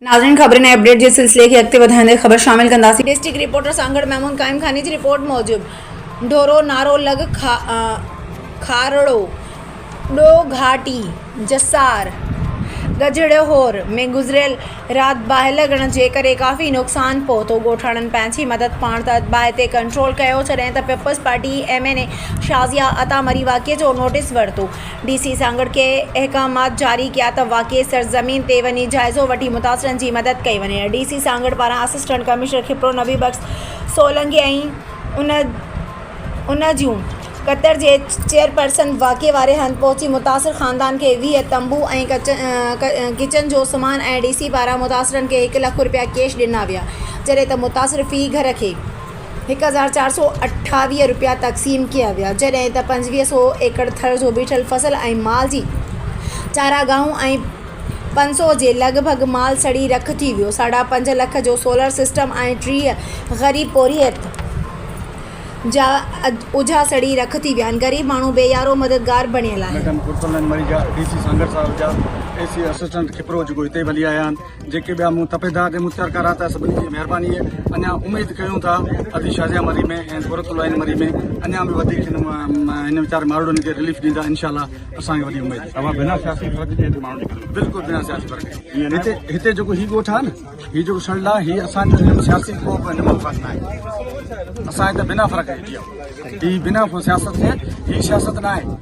नाज़रीन खबरें नए अपडेट जे सिलसिले खे अॻिते वधाईंदे ख़बर शामिल कंदासीं। डिस्ट्रिक्ट रिपोर्टर सांगड़ महमूद काइम खानी जी रिपोर्ट मूजिबि ढोरो नारो लग खारड़ो डो घाटी जसार गजड़होर में गुज़रियल राति बाहि लॻण जे करे काफ़ी नुक़सानु पहुतो। ॻोठाणनि पंहिंजी मदद पाण त बाहि ते कंट्रोल कयो, जॾहिं त पीपल्स पार्टी MNA शाज़िया अता मरी वाक़िए जो नोटिस वरितो। DC सांगड़ खे अहकामात जारी कया त वाक़िए सरज़मीन ते वञी जाइज़ो वठी मुतासिरनि जी मदद कई वञे। DC सांगड़ पारां असिस्टेंट कमिश्नर खिप्रो नबी बख्श सोलंकी ऐं उन जूं कतर जे चेयरपर्सन वाक़िए वारे हंधि पहुची मुतासिर ख़ानदान खे 20 तंबू ऐं किचन जो सामान ऐं DC पारां मुतासिरनि खे 1 लख रुपया कैश ॾिना विया, जॾहिं त मुतासिर फ़ी घर खे 1428 रुपया तक़सीम कया विया, जॾहिं त 2500 एकड़ थर जो बीठल फसल ऐं माल जी चारागाहूं ऐं 500 जे लॻभॻि माल सड़ी रख थी वियो। 5.5 लख जो सोलर सिस्टम ऐं 30 ग़रीब पोरियत जा उझा सड़ी रख थी विया आहिनि। ग़रीब माण्हू बेयारो मददगार बणियल आहे। DC सांगड़ साहब जा AC असिस्टेंट खिप्रो जेको हिते भली आया आहिनि, जेके ॿिया मूं तपेदार ऐं मुख़्तियार करा था, सभिनी जी महिरबानी आहे। अञा उमेदु कयूं था अदी शाजिया मरी में ऐं सूरतुलाइन मरी में अञा बि वधीक हिन वीचारे माण्हुनि खे रिलीफ ॾींदा। इंशाल्लाह असांखे वॾी उमेदु आहे। बिना सियासी फ़र्क़ जे हिते माण्हू निकिरनि, बिल्कुलु बिना सियासी फ़र्क़। हिते जेको हीउ ॻोठ आहे न, हीउ जेको शल्ड आहे, हीउ असांजो सियासी को बि हिन में फ़र्क़ु न आहे। असां हिते बिना फ़र्क़ जी हीउ बिना सियासत जे हीउ सियासत न आहे।